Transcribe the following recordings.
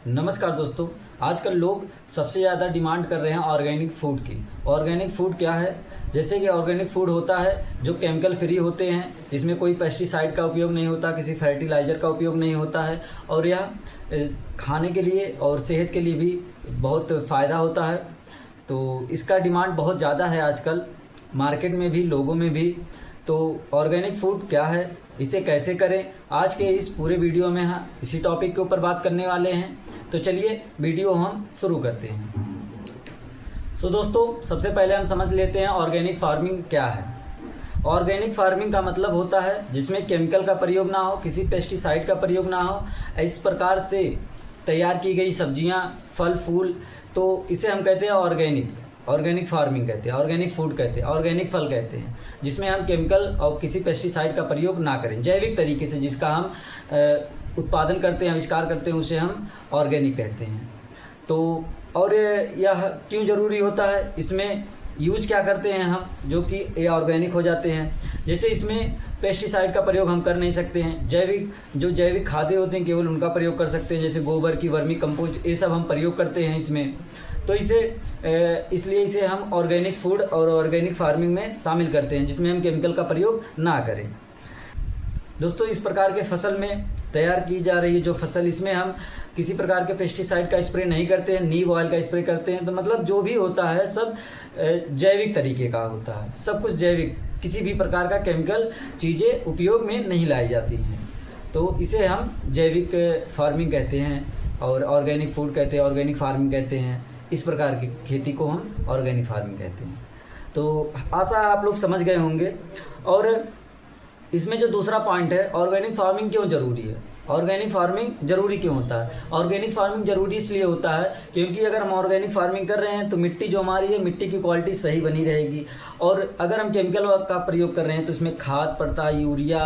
नमस्कार दोस्तों। आजकल लोग सबसे ज़्यादा डिमांड कर रहे हैं ऑर्गेनिक फूड की। ऑर्गेनिक फूड क्या है? जैसे कि ऑर्गेनिक फूड होता है जो केमिकल फ्री होते हैं, जिसमें कोई पेस्टिसाइड का उपयोग नहीं होता, किसी फर्टिलाइज़र का उपयोग नहीं होता है, और यह खाने के लिए और सेहत के लिए भी बहुत फ़ायदा होता है। तो इसका डिमांड बहुत ज़्यादा है आजकल, मार्केट में भी, लोगों में भी। तो ऑर्गेनिक फूड क्या है, इसे कैसे करें, आज के इस पूरे वीडियो में हम इसी टॉपिक के ऊपर बात करने वाले हैं। तो चलिए वीडियो हम शुरू करते हैं। दोस्तों, सबसे पहले हम समझ लेते हैं ऑर्गेनिक फार्मिंग क्या है। ऑर्गेनिक फार्मिंग का मतलब होता है जिसमें केमिकल का प्रयोग ना हो, किसी पेस्टिसाइड का प्रयोग ना हो, इस प्रकार से तैयार की गई सब्जियां, फल फूल, तो इसे हम कहते हैं ऑर्गेनिक फार्मिंग कहते हैं, ऑर्गेनिक फूड कहते हैं, ऑर्गेनिक फल कहते हैं, जिसमें हम केमिकल और किसी पेस्टिसाइड का प्रयोग ना करें। जैविक तरीके से जिसका हम उत्पादन करते हैं, आविष्कार करते हैं, उसे हम ऑर्गेनिक कहते हैं। तो और यह क्यों ज़रूरी होता है, इसमें यूज क्या करते हैं हम, जो कि ये ऑर्गेनिक हो जाते हैं। जैसे इसमें पेस्टिसाइड का प्रयोग हम कर नहीं सकते हैं, जैविक खाद्य होते हैं केवल उनका प्रयोग कर सकते हैं, जैसे गोबर की वर्मी कंपोस्ट, ये सब हम प्रयोग करते हैं इसमें। तो इसलिए इसे हम ऑर्गेनिक फूड और ऑर्गेनिक फार्मिंग में शामिल करते हैं, जिसमें हम केमिकल का प्रयोग ना करें। दोस्तों, इस प्रकार के फसल में तैयार की जा रही है जो फसल, इसमें हम किसी प्रकार के पेस्टिसाइड का स्प्रे नहीं करते हैं, नीम ऑयल का स्प्रे करते हैं। तो मतलब जो भी होता है सब जैविक तरीके का होता है, सब कुछ जैविक, किसी भी प्रकार का केमिकल चीज़ें उपयोग में नहीं लाई जाती हैं। तो इसे हम जैविक फार्मिंग कहते हैं और ऑर्गेनिक फूड कहते हैं, ऑर्गेनिक फार्मिंग कहते हैं। इस प्रकार की खेती को हम ऑर्गेनिक फार्मिंग कहते हैं। तो आशा आप लोग समझ गए होंगे। और इसमें जो दूसरा पॉइंट है, ऑर्गेनिक फार्मिंग क्यों ज़रूरी है, ऑर्गेनिक फार्मिंग ज़रूरी क्यों होता है। ऑर्गेनिक फार्मिंग ज़रूरी इसलिए होता है क्योंकि अगर हम ऑर्गेनिक फार्मिंग कर रहे हैं तो मिट्टी जो हमारी है, मिट्टी की क्वालिटी सही बनी रहेगी। और अगर हम केमिकल का प्रयोग कर रहे हैं तो इसमें खाद पड़ता है, यूरिया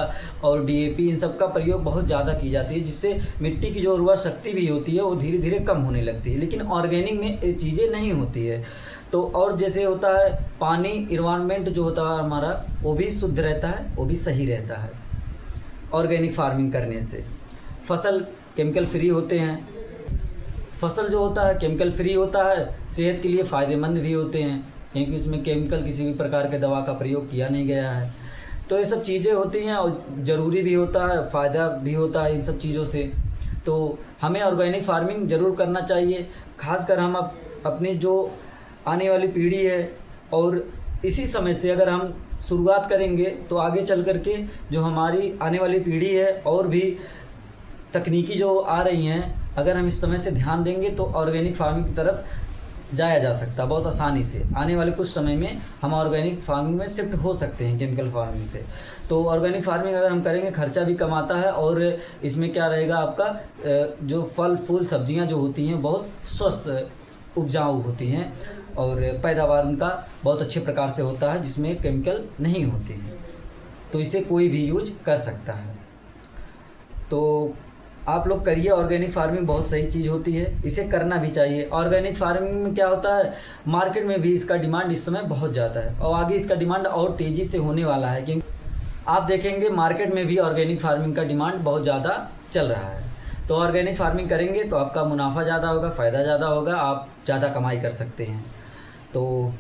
और DAP, इन सब का प्रयोग बहुत ज़्यादा की जाती है, जिससे मिट्टी की जो उर्वर शक्ति भी होती है वो धीरे धीरे कम होने लगती है। लेकिन ऑर्गेनिक में ये चीज़ें नहीं होती है। तो और जैसे होता है पानी, इन्वायरमेंट जो होता है हमारा, वो भी शुद्ध रहता है, वो भी सही रहता है ऑर्गेनिक फार्मिंग करने से। फसल केमिकल फ्री होते हैं, फसल जो होता है केमिकल फ्री होता है, सेहत के लिए फ़ायदेमंद भी होते हैं क्योंकि इसमें केमिकल किसी भी प्रकार के दवा का प्रयोग किया नहीं गया है। तो ये सब चीज़ें होती हैं और ज़रूरी भी होता है, फ़ायदा भी होता है इन सब चीज़ों से। तो हमें ऑर्गेनिक फार्मिंग ज़रूर करना चाहिए, खासकर हम अपनी जो आने वाली पीढ़ी है, और इसी समय से अगर हम शुरुआत करेंगे तो आगे चल कर के जो हमारी आने वाली पीढ़ी है और भी तकनीकी जो आ रही हैं, अगर हम इस समय से ध्यान देंगे तो ऑर्गेनिक फार्मिंग की तरफ जाया जा सकता है बहुत आसानी से। आने वाले कुछ समय में हम ऑर्गेनिक फार्मिंग में शिफ्ट हो सकते हैं केमिकल फार्मिंग से। तो ऑर्गेनिक फार्मिंग अगर हम करेंगे, खर्चा भी कम आता है, और इसमें क्या रहेगा, आपका जो फल फूल सब्जियां जो होती हैं बहुत स्वस्थ उपजाऊ होती हैं और पैदावार उनका बहुत अच्छे प्रकार से होता है, जिसमें केमिकल नहीं होते हैं। तो इसे कोई भी यूज कर सकता है। तो आप लोग करिए, ऑर्गेनिक फार्मिंग बहुत सही चीज़ होती है, इसे करना भी चाहिए। ऑर्गेनिक फार्मिंग में क्या होता है, मार्केट में भी इसका डिमांड इस समय बहुत ज़्यादा है और आगे इसका डिमांड और तेज़ी से होने वाला है, क्योंकि आप देखेंगे मार्केट में भी ऑर्गेनिक फार्मिंग का डिमांड बहुत ज़्यादा चल रहा है। तो ऑर्गेनिक फार्मिंग करेंगे तो आपका मुनाफा ज़्यादा होगा, फ़ायदा ज़्यादा होगा, आप ज़्यादा कमाई कर सकते हैं। तो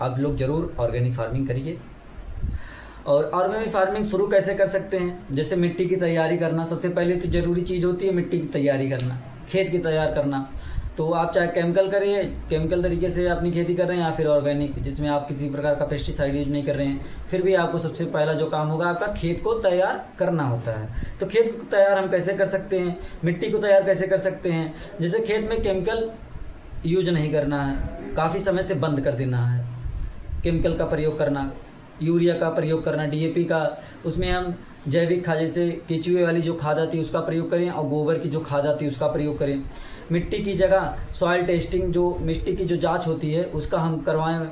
आप लोग ज़रूर ऑर्गेनिक फार्मिंग करिए। और ऑर्गेनिक फार्मिंग शुरू कैसे कर सकते हैं, जैसे मिट्टी की तैयारी करना। सबसे पहले तो ज़रूरी चीज़ होती है मिट्टी की तैयारी करना, खेत की तैयार करना। तो आप चाहे केमिकल करिए, केमिकल तरीके से अपनी खेती कर रहे हैं, या फिर ऑर्गेनिक जिसमें आप किसी प्रकार का पेस्टिसाइड यूज नहीं कर रहे हैं, फिर भी आपको सबसे पहला जो काम होगा आपका खेत को तैयार करना होता है। तो खेत को तैयार हम कैसे कर सकते हैं, मिट्टी को तैयार कैसे कर सकते हैं, जैसे खेत में केमिकल यूज नहीं करना है, काफ़ी समय से बंद कर देना है केमिकल का प्रयोग करना, यूरिया का प्रयोग करना, DAP का, उसमें हम जैविक खाद जैसे केचुए वाली जो खाद आती है उसका प्रयोग करें, और गोबर की जो खाद आती है उसका प्रयोग करें। मिट्टी की जगह सॉइल टेस्टिंग, जो मिट्टी की जो जांच होती है उसका हम करवाएं,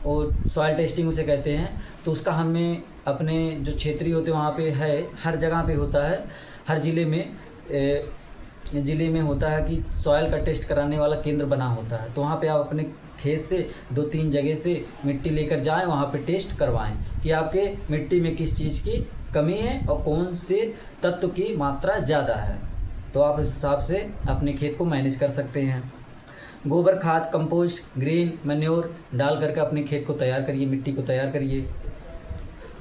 और सॉइल टेस्टिंग उसे कहते हैं। तो उसका हमें अपने जो क्षेत्रीय होते हैं वहाँ पे है, हर जगह पे होता है, हर ज़िले में होता है कि सॉइल का टेस्ट कराने वाला केंद्र बना होता है। तो वहाँ पे आप अपने खेत से 2-3 जगह से मिट्टी लेकर जाएं, वहाँ पे टेस्ट करवाएं कि आपके मिट्टी में किस चीज़ की कमी है और कौन से तत्व की मात्रा ज़्यादा है। तो आप इस हिसाब से अपने खेत को मैनेज कर सकते हैं। गोबर खाद, कंपोस्ट, ग्रीन मैन्योर डाल करके अपने खेत को तैयार करिए, मिट्टी को तैयार करिए।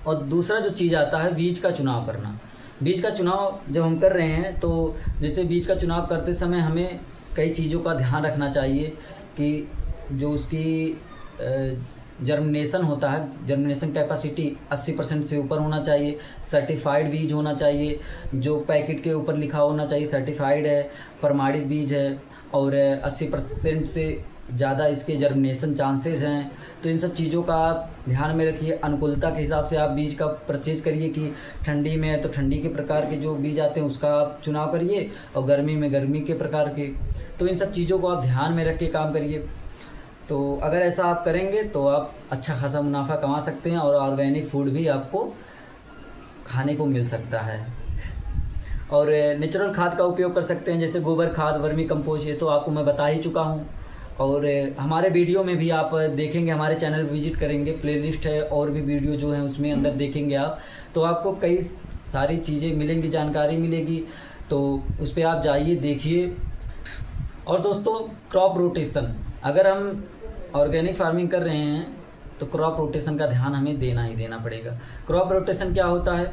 और दूसरा जो चीज़ आता है बीज का चुनाव करना। बीज का चुनाव जब हम कर रहे हैं तो जैसे बीज का चुनाव करते समय हमें कई चीज़ों का ध्यान रखना चाहिए कि जो उसकी जर्मिनेशन होता है, जर्मिनेशन कैपेसिटी 80% से ऊपर होना चाहिए, सर्टिफाइड बीज होना चाहिए, जो पैकेट के ऊपर लिखा होना चाहिए सर्टिफाइड है, प्रमाणित बीज है, और 80% से ज़्यादा इसके जर्मिनेशन चांसेस हैं। तो इन सब चीज़ों का आप ध्यान में रखिए। अनुकूलता के हिसाब से आप बीज का परचेज करिए कि ठंडी में है तो ठंडी के प्रकार के जो बीज आते हैं उसका आप चुनाव करिए, और गर्मी में गर्मी के प्रकार के। तो इन सब चीज़ों को आप ध्यान में रख के काम करिए। तो अगर ऐसा आप करेंगे तो आप अच्छा खासा मुनाफा कमा सकते हैं, और ऑर्गेनिक फूड भी आपको खाने को मिल सकता है। और नेचुरल खाद का उपयोग कर सकते हैं, जैसे गोबर खाद, वर्मी कंपोस्ट, ये तो आपको मैं बता ही चुका हूँ। और हमारे वीडियो में भी आप देखेंगे, हमारे चैनल पर विजिट करेंगे, प्लेलिस्ट है और भी वीडियो जो हैं उसमें अंदर देखेंगे आप, तो आपको कई सारी चीज़ें मिलेंगी, जानकारी मिलेगी। तो उस पर आप जाइए, देखिए। और दोस्तों, क्रॉप रोटेशन, अगर हम ऑर्गेनिक फार्मिंग कर रहे हैं तो क्रॉप रोटेशन का ध्यान हमें देना ही देना पड़ेगा। क्रॉप रोटेशन क्या होता है?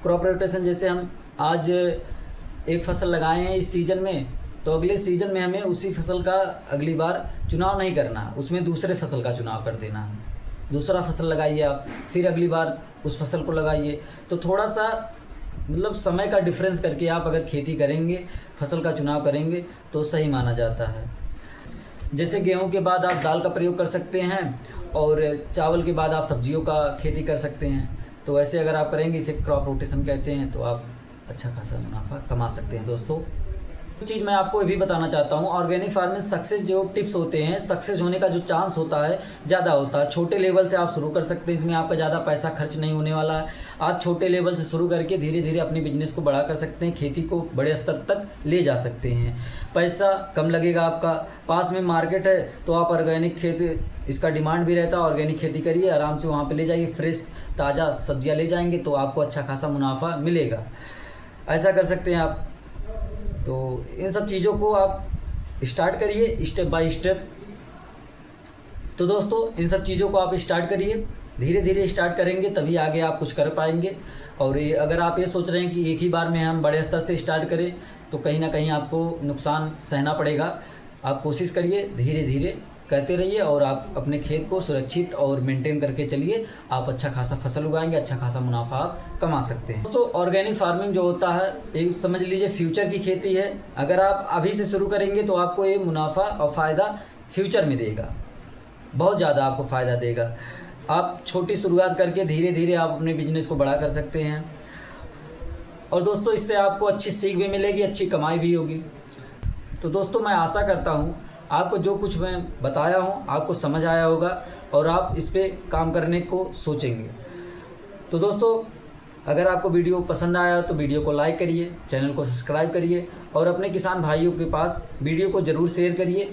क्रॉप रोटेशन जैसे हम आज एक फसल लगाए हैं इस सीज़न में, तो अगले सीज़न में हमें उसी फसल का अगली बार चुनाव नहीं करना, उसमें दूसरे फसल का चुनाव कर देना है। दूसरा फसल लगाइए आप, फिर अगली बार उस फसल को लगाइए। तो थोड़ा सा मतलब समय का डिफरेंस करके आप अगर खेती करेंगे, फसल का चुनाव करेंगे तो सही माना जाता है। जैसे गेहूं के बाद आप दाल का प्रयोग कर सकते हैं, और चावल के बाद आप सब्जियों का खेती कर सकते हैं। तो ऐसे अगर आप करेंगे, इसे क्रॉप रोटेशन कहते हैं, तो आप अच्छा खासा मुनाफा कमा सकते हैं। दोस्तों, एक चीज़ मैं आपको ये भी बताना चाहता हूँ, ऑर्गेनिक फार्मिंग सक्सेस जो टिप्स होते हैं, सक्सेस होने का जो चांस होता है ज़्यादा होता है। छोटे लेवल से आप शुरू कर सकते हैं, इसमें आपका ज़्यादा पैसा खर्च नहीं होने वाला है। आप छोटे लेवल से शुरू करके धीरे धीरे अपने बिजनेस को बड़ा कर सकते हैं, खेती को बड़े स्तर तक ले जा सकते हैं। पैसा कम लगेगा आपका, पास में मार्केट है तो आप ऑर्गेनिक खेती, इसका डिमांड भी रहता है, ऑर्गेनिक खेती करिए, आराम से वहाँ पर ले जाइए, फ्रेश ताज़ा सब्जियाँ ले जाएंगे तो आपको अच्छा खासा मुनाफा मिलेगा। ऐसा कर सकते हैं आप। तो इन सब चीज़ों को आप स्टार्ट करिए स्टेप बाय स्टेप। तो दोस्तों, इन सब चीज़ों को आप स्टार्ट करिए, धीरे धीरे स्टार्ट करेंगे तभी आगे आप कुछ कर पाएंगे। और ये अगर आप ये सोच रहे हैं कि एक ही बार में हम बड़े स्तर से स्टार्ट करें तो कहीं ना कहीं आपको नुकसान सहना पड़ेगा। आप कोशिश करिए, धीरे धीरे करते रहिए, और आप अपने खेत को सुरक्षित और मेंटेन करके चलिए। आप अच्छा खासा फसल उगाएंगे, अच्छा खासा मुनाफा आप कमा सकते हैं। दोस्तों, ऑर्गेनिक फार्मिंग जो होता है एक समझ लीजिए फ्यूचर की खेती है। अगर आप अभी से शुरू करेंगे तो आपको ये मुनाफा और फ़ायदा फ्यूचर में देगा, बहुत ज़्यादा आपको फ़ायदा देगा। आप छोटी शुरुआत करके धीरे धीरे आप अपने बिजनेस को बड़ा कर सकते हैं। और दोस्तों, इससे आपको अच्छी सीख भी मिलेगी, अच्छी कमाई भी होगी। तो दोस्तों, मैं आशा करता हूँ आपको जो कुछ मैं बताया हूँ आपको समझ आया होगा, और आप इस पे काम करने को सोचेंगे। तो दोस्तों, अगर आपको वीडियो पसंद आया तो वीडियो को लाइक करिए, चैनल को सब्सक्राइब करिए, और अपने किसान भाइयों के पास वीडियो को ज़रूर शेयर करिए।